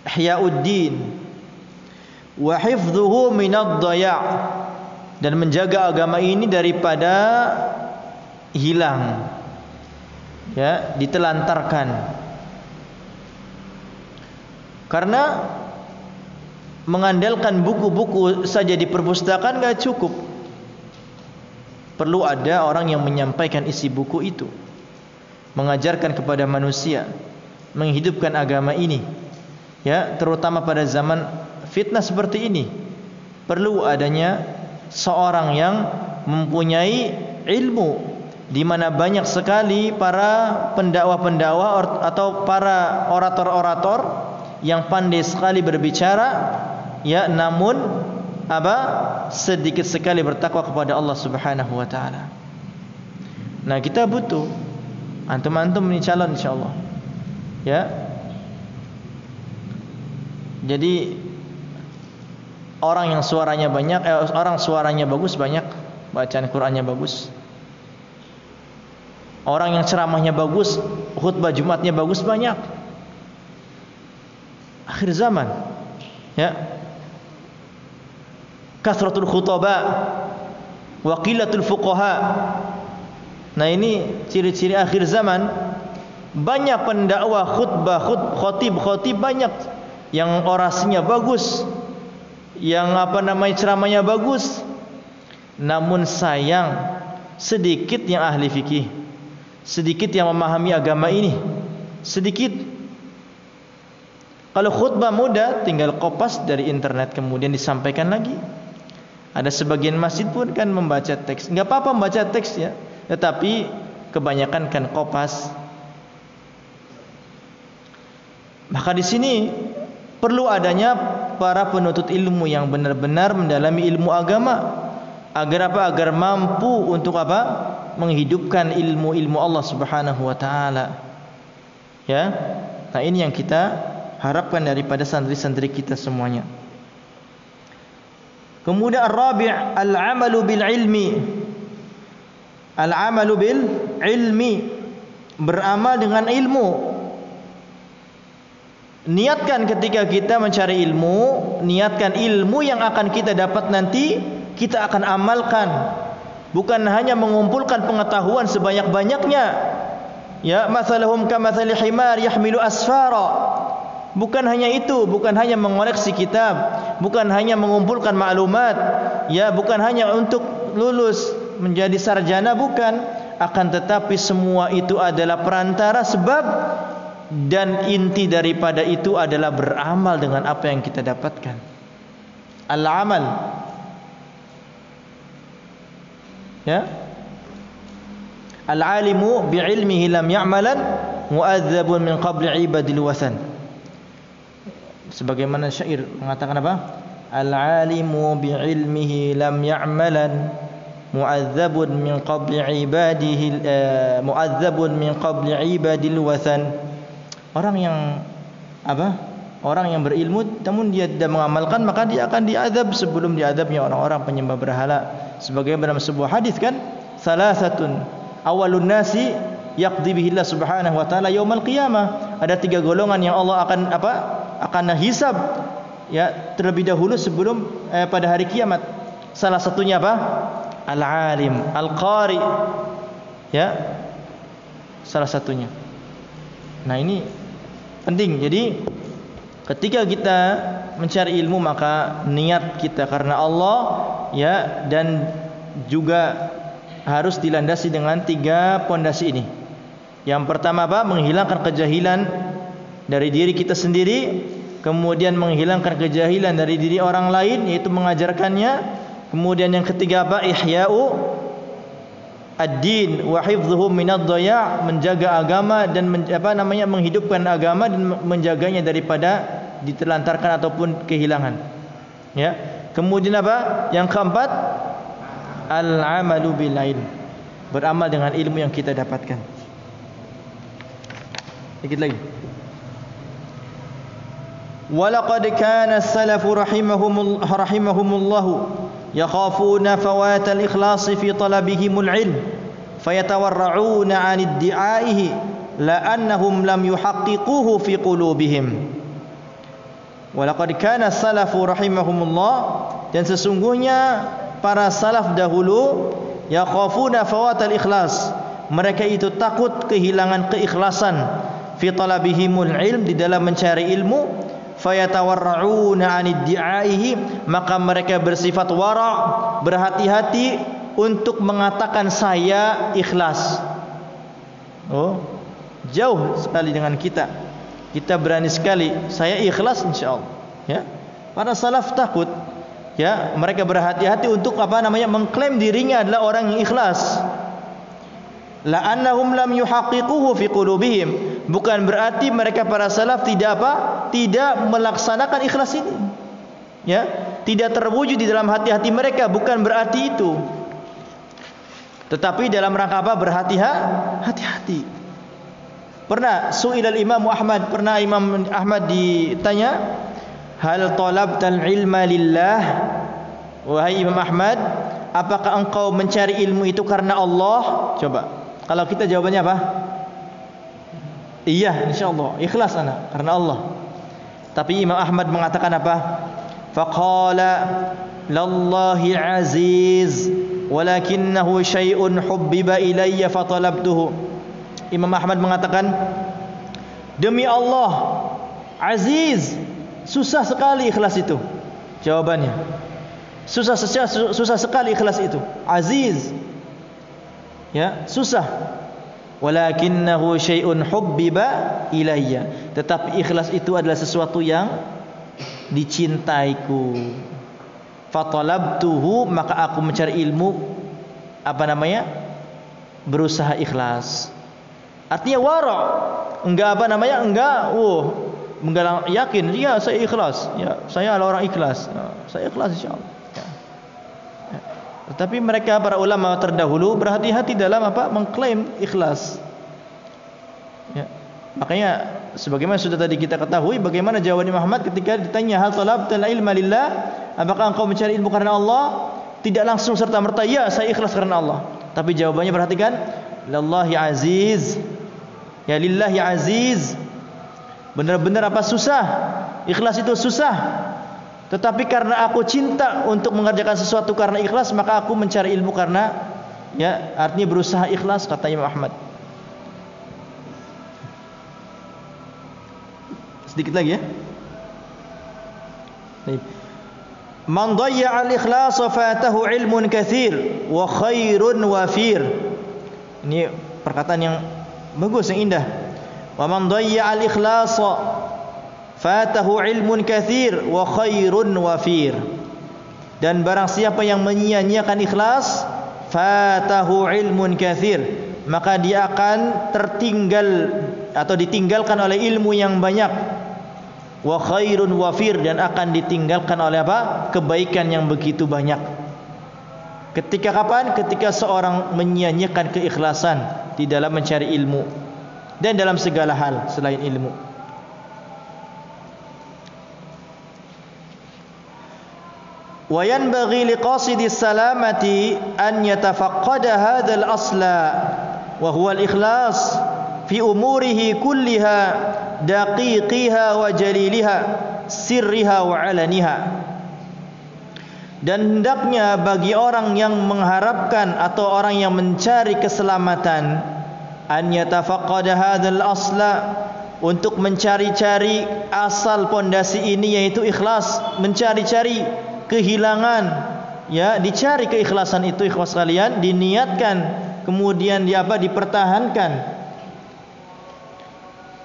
[SPEAKER 1] Ihya'uddin. Wa hifdhuhu min ad-dhaya'. Dan menjaga agama ini daripada hilang, ya, ditelantarkan. Karena mengandalkan buku-buku saja di perpustakaan gak cukup. Perlu ada orang yang menyampaikan isi buku itu, mengajarkan kepada manusia, menghidupkan agama ini. Ya, terutama pada zaman fitnah seperti ini, perlu adanya seorang yang mempunyai ilmu, di mana banyak sekali para pendakwah-pendakwah atau para orator-orator yang pandai sekali berbicara, ya, namun apa? Sedikit sekali bertakwa kepada Allah Subhanahu wa taala. Nah, kita butuh antum-antum ini calon insyaallah. Ya. Jadi orang yang suaranya banyak, orang suaranya bagus banyak, bacaan Qur'annya bagus. Orang yang ceramahnya bagus, khutbah Jumatnya bagus banyak. Akhir zaman, ya. Kasratul khutaba wa qillatul fuqaha. Nah, ini ciri-ciri akhir zaman. Banyak pendakwah, khotib banyak yang orasinya bagus, yang ceramahnya bagus. Namun sayang, sedikit yang ahli fikih, sedikit yang memahami agama ini, sedikit. Kalau khutbah mudah, tinggal kopas dari internet kemudian disampaikan lagi. Ada sebagian masjid pun kan membaca teks. Enggak apa-apa membaca teks ya, tetapi kebanyakan kan kopas. Maka di sini perlu adanya para penuntut ilmu yang benar-benar mendalami ilmu agama, Agar apa? Agar mampu untuk apa? Menghidupkan ilmu-ilmu Allah Subhanahu wa taala. Ya. Nah, ini yang kita harapkan daripada santri-santri kita semuanya. Kemudian ar-rabi' al-'amalu bil ilmi. Al-'amalu bil ilmi, beramal dengan ilmu. Niatkan ketika kita mencari ilmu, niatkan ilmu yang akan kita dapat nanti kita akan amalkan. Bukan hanya mengumpulkan pengetahuan sebanyak-banyaknya. Ya, mathaluhum kamathali himar yahmilu asfara. Bukan hanya itu, bukan hanya mengoleksi kitab, bukan hanya mengumpulkan maklumat, ya, bukan hanya untuk lulus menjadi sarjana, bukan. Akan tetapi semua itu adalah perantara sebab, dan inti daripada itu adalah beramal dengan apa yang kita dapatkan. Al-amal. Ya. Al-alimu bi'ilmihi lam ya'malan mu'adzabun min qabli ibadil wasan. Sebagaimana syair mengatakan apa? Al-alimu bi'ilmihi lam ya'malan mu'adzabun min qabli ibadihi mu'adzabun min qabli ibadil wasan. Orang yang apa? Orang yang berilmu namun dia tidak mengamalkan, maka dia akan diazab sebelum diazabnya orang-orang penyembah berhala. Sebagaimana dalam sebuah hadis kan, salasatun awalun nasi yaqdi bihi Allah Subhanahu wa taala yaumil qiyamah. Ada 3 golongan yang Allah akan apa? Akan hisab, ya, terlebih dahulu sebelum pada hari kiamat. Salah satunya apa? Al-alim, al-qari. Ya. Salah satunya. Nah, ini penting. Jadi ketika kita mencari ilmu, maka niat kita karena Allah, ya, dan juga harus dilandasi dengan 3 pondasi ini. Yang pertama apa? Menghilangkan kejahilan dari diri kita sendiri, kemudian menghilangkan kejahilan dari diri orang lain, yaitu mengajarkannya. Kemudian yang ketiga apa? Ihya'u ad-din wa hifdhuhu minad dhaya', menjaga agama dan menghidupkan agama dan menjaganya daripada ditelantarkan ataupun kehilangan. Ya. Kemudian apa? Yang keempat, al-amalu bil ilm, beramal dengan ilmu yang kita dapatkan. Sedikit lagi. Walaqad kana as-salafu rahimahumullah yakhafuna fawat al-ikhlas fi talabihimul ilm fayatawarra'una 'an iddi'aihi la annahum lam yuhaqqiquhu fi qulubihim. Walaqad kana as-salafu rahimahumullah, dan sesungguhnya para salaf dahulu yakhafuna fawat al-ikhlas, mereka itu takut kehilangan keikhlasan fi talabihimul ilm, di dalam mencari ilmu. Fayatawarra'una 'an iddi'aihi, maka mereka bersifat wara', berhati-hati untuk mengatakan saya ikhlas. Oh, jauh sekali dengan kita. Kita berani sekali saya ikhlas insyaallah, ya. Para salaf takut, ya, mereka berhati-hati untuk mengklaim dirinya adalah orang yang ikhlas. La'annahum lam yuhaqqiquhu fi qulubihim, bukan berarti mereka para salaf tidak melaksanakan ikhlas ini, ya, tidak terwujud di dalam hati-hati mereka, bukan berarti itu. Tetapi dalam rangka apa? Berhati-hati. Pernah Imam Ahmad ditanya, hal talabtal ilma lillah? Wahai Imam Ahmad, apakah engkau mencari ilmu itu karena Allah? Coba. Kalau kita jawabannya apa? Iya, insyaallah, ikhlas ana karena Allah. Tapi Imam Ahmad mengatakan apa? Faqala lallahi aziz walakinnahu syai'un hubbiba ilayya fatalabtuhu. Imam Ahmad mengatakan, demi Allah, aziz, susah sekali ikhlas itu. Jawabannya, susah sekali ikhlas itu. Aziz, ya, susah. Walakinnahu syai'un hubbiba ilayya, tetapi ikhlas itu adalah sesuatu yang dicintaiku. Fatalabtuhu, maka aku mencari ilmu berusaha ikhlas. Artinya wara', enggak yakin, ya saya ikhlas, ya saya adalah orang ikhlas, ya, saya ikhlas insyaallah, ya. Tetapi mereka para ulama terdahulu berhati-hati dalam mengklaim ikhlas. Ya. Makanya sebagaimana sudah tadi kita ketahui bagaimana jawaban Muhammad ketika ditanya hal talabtal ilma lillah, apakah engkau mencari ilmu karena Allah? Tidak langsung serta merta ya saya ikhlas karena Allah. Tapi jawabannya perhatikan, lillahi aziz. Ya lillahi aziz. Benar-benar susah. Ikhlas itu susah. Tetapi karena aku cinta untuk mengerjakan sesuatu karena ikhlas, maka aku mencari ilmu karena artinya berusaha ikhlas, kata Imam Ahmad. Sedikit lagi ya. Man dayya al-ikhlas fatahu ilmun katsir wa khairun wafir. Ini perkataan yang bagus, yang indah. Wa man dayya al-ikhlas fatahu ilmun katsir wa khairun wafir. Dan barang siapa yang menyia-nyiakan ikhlas, fatahu ilmun katsir, maka dia akan tertinggal atau ditinggalkan oleh ilmu yang banyak. Wa khairun wafir, dan akan ditinggalkan oleh kebaikan yang begitu banyak. Ketika kapan? Ketika seorang menyia-nyiakan keikhlasan di dalam mencari ilmu dan dalam segala hal selain ilmu. Wa yanbaghi liqasidis salamati an yatafaqqada hadzal asla wa huwa al-ikhlas fi umurihi kulliha daqiqiha wa jaliliha sirriha wa alaniha. Dan hendaknya bagi orang yang mengharapkan atau orang yang mencari keselamatan, an yatafaqqada hadzal asla, untuk mencari-cari asal pondasi ini, yaitu ikhlas, mencari-cari kehilangan, dicari keikhlasan itu, ikhlas kalian diniatkan, kemudian dipertahankan.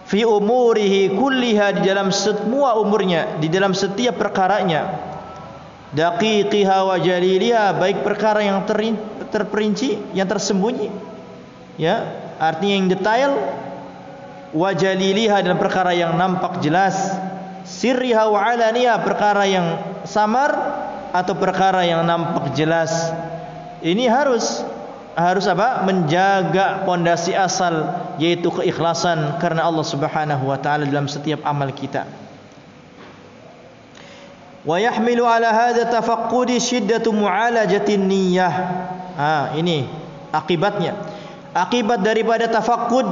[SPEAKER 1] Fi umurihi kulliha, di dalam semua umurnya, di dalam setiap perkaranya. Daqiqiha wa jaliliha, baik perkara yang terperinci, yang tersembunyi, artinya yang detail. Wa jaliliha, dan perkara yang nampak jelas. Sirriha wa alaniha, perkara yang samar atau perkara yang nampak jelas. Ini harus menjaga pondasi asal, yaitu keikhlasan karena Allah Subhanahu wa taala dalam setiap amal kita. Wa yahmilu ala hadza tafaqqudi shiddatu mu'alajatin niyyah. Ini akibatnya. Akibat daripada tafaqqud,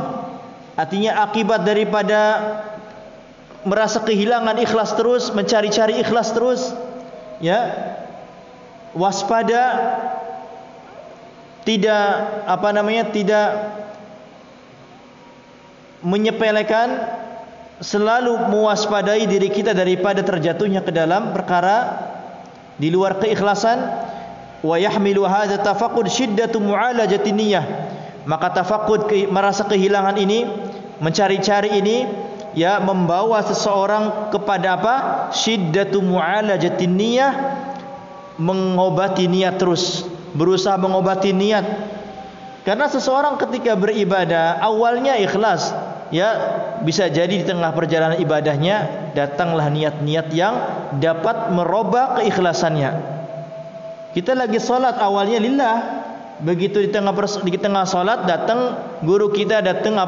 [SPEAKER 1] artinya akibat daripada merasa kehilangan ikhlas terus, mencari-cari ikhlas terus, waspada, tidak tidak menyepelekan, selalu mewaspadai diri kita daripada terjatuhnya ke dalam perkara di luar keikhlasan. Wa yahmilu hadza tafaqqud shiddatu mu'alajatin niyyah, maka tafaqqud, merasa kehilangan ini, mencari-cari ini, membawa seseorang kepada shiddatu mu'alajatin niyyah, mengobati niat terus, berusaha mengobati niat. Karena seseorang ketika beribadah awalnya ikhlas, bisa jadi di tengah perjalanan ibadahnya datanglah niat-niat yang dapat merubah keikhlasannya. Kita lagi sholat awalnya lillah, begitu di tengah sholat datang guru kita, datang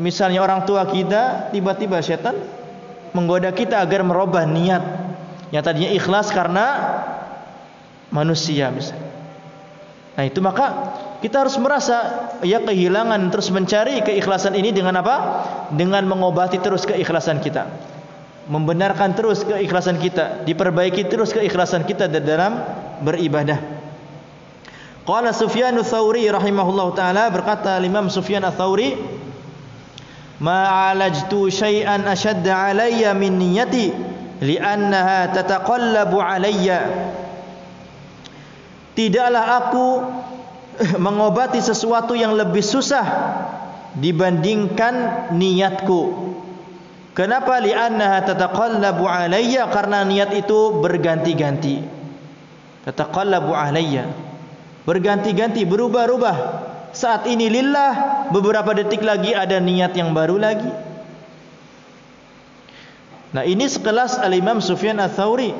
[SPEAKER 1] misalnya orang tua kita, tiba-tiba setan menggoda kita agar merubah niat yang tadinya ikhlas karena manusia misalnya. Nah itu maka kita harus merasa kehilangan, terus mencari keikhlasan ini dengan dengan mengobati terus keikhlasan kita, membenarkan terus keikhlasan kita, diperbaiki terus keikhlasan kita dalam beribadah. Qala Sufyan ats-Tsauri rahimahullahu taala, berkata Imam Sufyan ats-Tsauri, ma alajtu syai'an ashadda alayya min niyyati li'annaha tataqallabu alayya. Tidaklah aku mengobati sesuatu yang lebih susah dibandingkan niatku. Kenapa? Li'annaha tataqallabu alayya, karena niat itu berganti-ganti. Tataqallabu alayya, berganti-ganti, berubah-ubah. Saat ini lillah, beberapa detik lagi ada niat yang baru lagi. Nah ini sekelas Al-Imam Sufyan ats-Tsauri.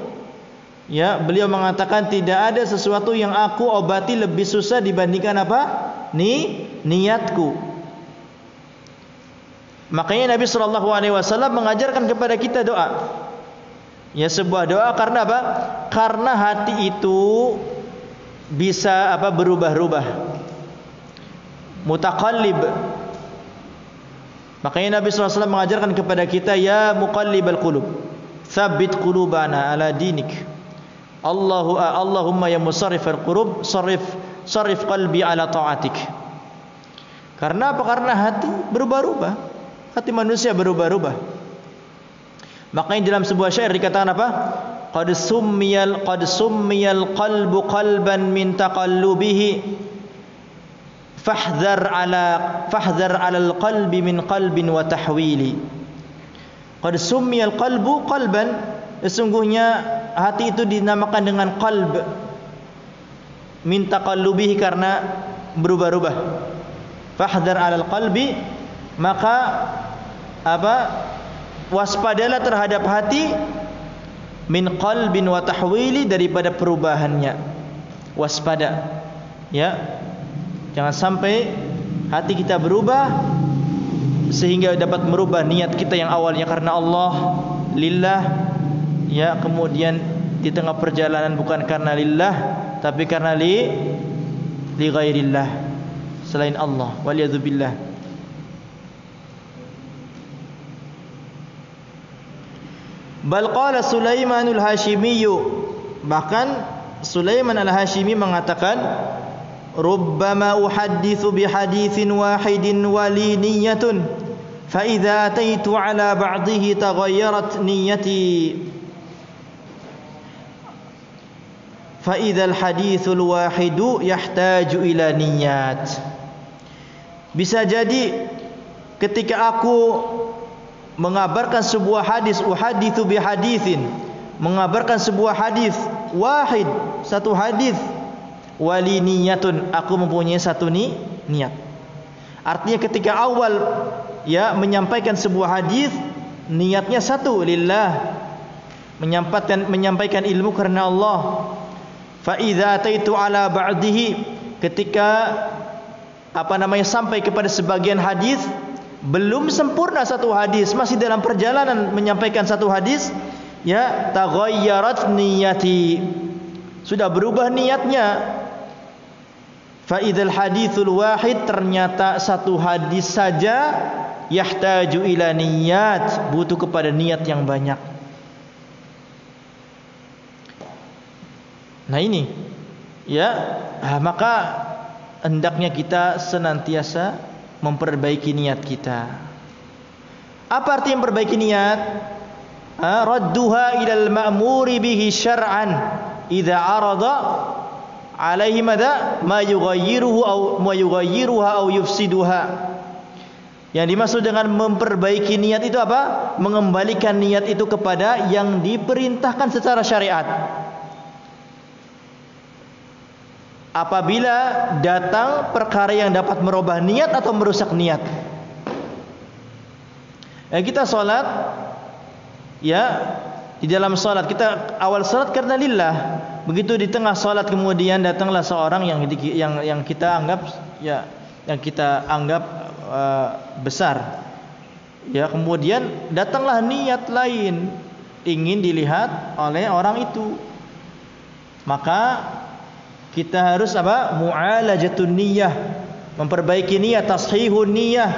[SPEAKER 1] Ya, beliau mengatakan tidak ada sesuatu yang aku obati lebih susah dibandingkan apa? Niatku. Makanya Nabi sallallahu alaihi wasallam mengajarkan kepada kita doa. Ya, sebuah doa karena apa? Karena hati itu bisa apa? Berubah-ubah. Mutaqallib. Makanya Nabi sallallahu alaihi wasallam mengajarkan kepada kita, ya muqallibal qulub, tsabbit qulubana ala dinik. Allahumma ya musarrifal qulub, sarrif qalbi ala ta'atik. Karena apa? Karena hati berubah-ubah. Hati manusia berubah-ubah. Makanya dalam sebuah syair dikatakan apa? Qad summiyal qalbu qalban min taqallubihi fahdhar ala al-qalbi min qalbin wa tahwili. Qad summiyal qalbu qalban, sesungguhnya hati itu dinamakan dengan qalb min taqallubihi, karena berubah-ubah. Fahdhar ala al-qalbi, maka apa? Waspadalah terhadap hati, min qalbin wa tahwili, daripada perubahannya. Waspada. Ya. Jangan sampai hati kita berubah sehingga dapat merubah niat kita yang awalnya karena Allah, lillah, ya, kemudian di tengah perjalanan bukan karena lillah tapi karena li ghairillah, selain Allah, waliyadzubillah. Bal qala Sulaimanul Hashimi, bahkan Sulaiman al-Hashimi mengatakan, rubbama uhadditsu bihaditsin wahidin wali niyyatun fa idza ataitu ala ba'dihi taghayyarat niyyati fa idzal haditsul wahidu yahtaju ila niyyat. Bisa jadi ketika aku mengabarkan sebuah hadis, uhaditsu bihaditsin, mengabarkan sebuah hadis wahid, satu hadis, wali niyatun, aku mempunyai satu niat. Artinya ketika awal ya menyampaikan sebuah hadis, niatnya satu, lillah, menyampaikan ilmu karena Allah. Fa idza ataitu ala ba'dihi, ketika sampai kepada sebagian hadis, belum sempurna satu hadis, masih dalam perjalanan menyampaikan satu hadis, ya, taghayyarat niyati, sudah berubah niatnya. Fa idzal haditsul wahid, ternyata satu hadis saja, yahtaju ila niyat, butuh kepada niat yang banyak. Nah ini, ya, maka hendaknya kita senantiasa memperbaiki niat kita. Apa arti memperbaiki niat? Radduha ilal ma'muri bihi syar'an idza arada alaihi madza ma yughayyiruha aw yufsiduha. Yang dimaksud dengan memperbaiki niat itu apa? Mengembalikan niat itu kepada yang diperintahkan secara syariat. Apabila datang perkara yang dapat merubah niat atau merusak niat. Kita sholat, ya, di dalam sholat kita awal sholat karena lillah. Begitu di tengah sholat kemudian datanglah seorang yang kita anggap, ya, yang kita anggap besar. Ya, kemudian datanglah niat lain, ingin dilihat oleh orang itu. Maka kita harus apa? Mu'alajatun niyyah, memperbaiki niat, tashihun niyyah.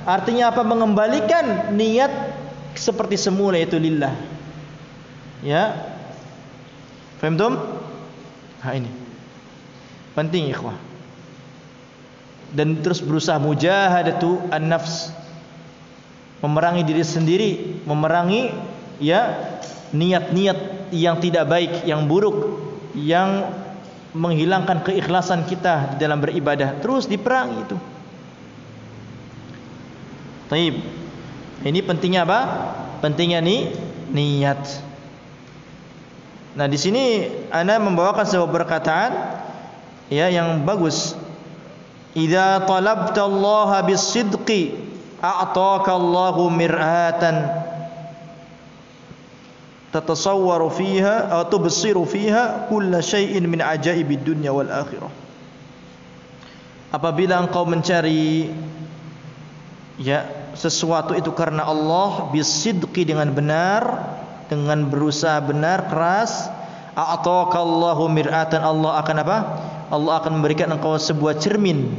[SPEAKER 1] Artinya apa? Mengembalikan niat seperti semula, yaitu lillah. Ya. Faham? Ini penting, ikhwah. Dan terus berusaha mujahadatu an-nafs, memerangi diri sendiri, memerangi, ya, niat-niat yang tidak baik, yang buruk, yang menghilangkan keikhlasan kita di dalam beribadah, terus diperangi itu. Taib. Ini pentingnya apa? Pentingnya niat. Nah, di sini ana membawakan sebuah perkataan, ya, yang bagus. Idza talabta Allah bis-sidqi a'taka Allahu mir'atan tatasawwaru fiha atau tubsiru fiha kulla syai'in min ajaibid dunya wal akhirah. Apabila engkau mencari sesuatu itu karena Allah, bisidqi dengan benar, dengan berusaha benar, keras, a'taqallahu mir'atan, Allah akan apa? Allah akan memberikan engkau sebuah cermin,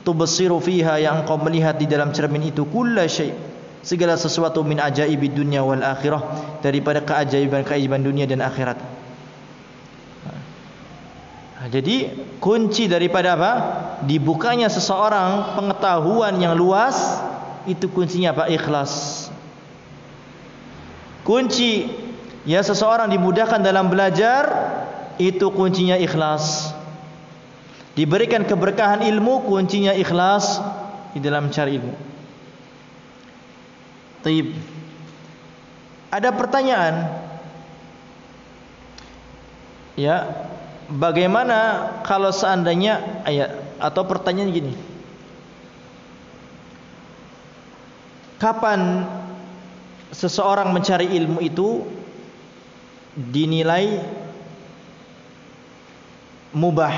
[SPEAKER 1] tubsiru fiha, yang engkau melihat di dalam cermin itu kulla syai', segala sesuatu, min ajaibid dunya wal akhirah, daripada keajaiban-keajaiban dunia dan akhirat. Jadi kunci daripada apa? Dibukanya seseorang pengetahuan yang luas, itu kuncinya apa? Ikhlas. Kunci seseorang dimudahkan dalam belajar, itu kuncinya ikhlas. Diberikan keberkahan ilmu, kuncinya ikhlas di dalam cari ilmu. Taib. Ada pertanyaan, bagaimana kalau seandainya atau pertanyaan gini, kapan seseorang mencari ilmu itu dinilai mubah?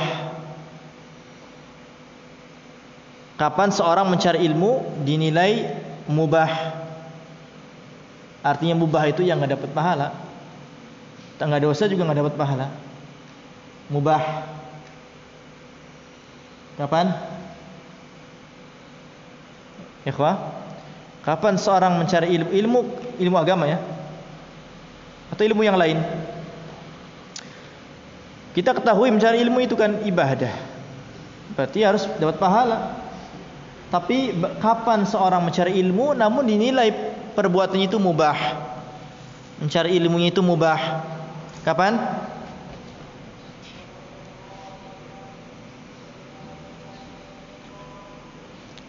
[SPEAKER 1] Kapan seorang mencari ilmu dinilai mubah? Artinya mubah itu yang enggak dapat pahala, enggak dosa juga enggak dapat pahala. Mubah. Kapan? Ikhwah, kapan seorang mencari ilmu agama atau ilmu yang lain? Kita ketahui mencari ilmu itu kan ibadah, berarti harus dapat pahala. Tapi kapan seorang mencari ilmu namun dinilai perbuatannya itu mubah, mencari ilmunya itu mubah? Kapan?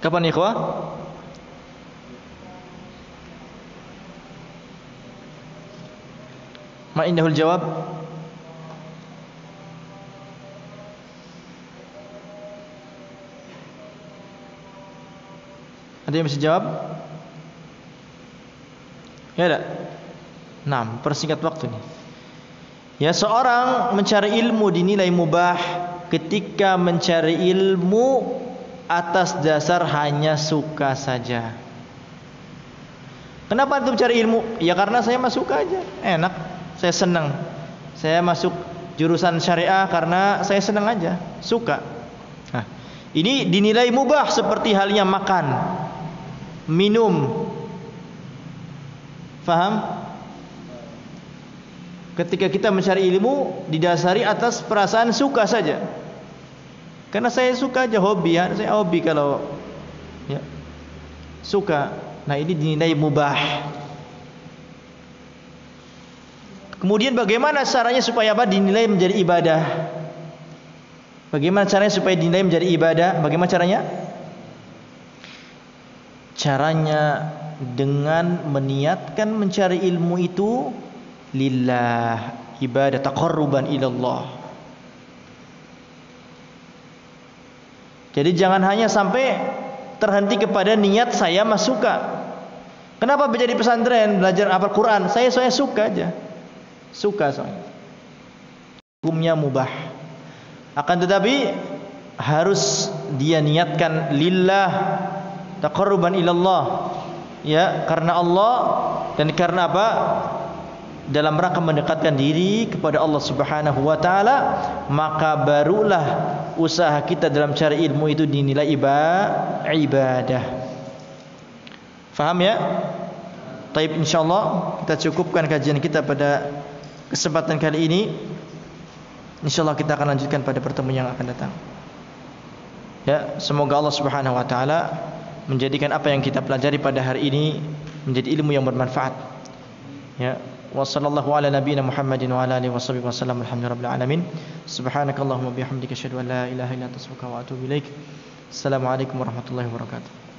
[SPEAKER 1] Kapan ikhwah? Ma indahul jawab? Ada yang bisa jawab? Ya ada. Nah, persingkat waktu nih. Seorang mencari ilmu dinilai mubah ketika mencari ilmu atas dasar hanya suka saja. Kenapa antum cari ilmu? Karena saya mah suka aja, enak, saya senang. Saya masuk jurusan syariah karena saya senang aja, suka. Nah, ini dinilai mubah seperti halnya makan, minum. Faham? Ketika kita mencari ilmu didasari atas perasaan suka saja. Karena saya suka aja, hobi saya hobi kalau suka. Nah, ini dinilai mubah. Kemudian bagaimana caranya supaya dinilai menjadi ibadah? Bagaimana caranya supaya dinilai menjadi ibadah? Bagaimana caranya? Caranya dengan meniatkan mencari ilmu itu lillah, ibadah, taqarruban ilallah. Jadi jangan hanya sampai terhenti kepada niat saya suka. Kenapa menjadi pesantren belajar Al-Quran? Saya suka aja, suka soalnya. Hukumnya mubah. Akan tetapi harus dia niatkan lillah, taqarruban ilallah, karena Allah dan karena apa? Dalam rangka mendekatkan diri kepada Allah Subhanahu wa taala, maka barulah usaha kita dalam cari ilmu itu dinilai ibadah. Faham ya? Taib, insyaallah kita cukupkan kajian kita pada kesempatan kali ini. Insyaallah kita akan lanjutkan pada pertemuan yang akan datang. Semoga Allah Subhanahu wa taala menjadikan apa yang kita pelajari pada hari ini menjadi ilmu yang bermanfaat. Wa sallallahu ala nabiyyina Muhammadin wa ala alihi washabihi wasallam. Alhamdulillahirabbil alamin. Subhanakallahumma bihamdika asyhadu an la ilaha illa anta astaghfiruka wa atubu ilaik. Assalamualaikum warahmatullahi wabarakatuh.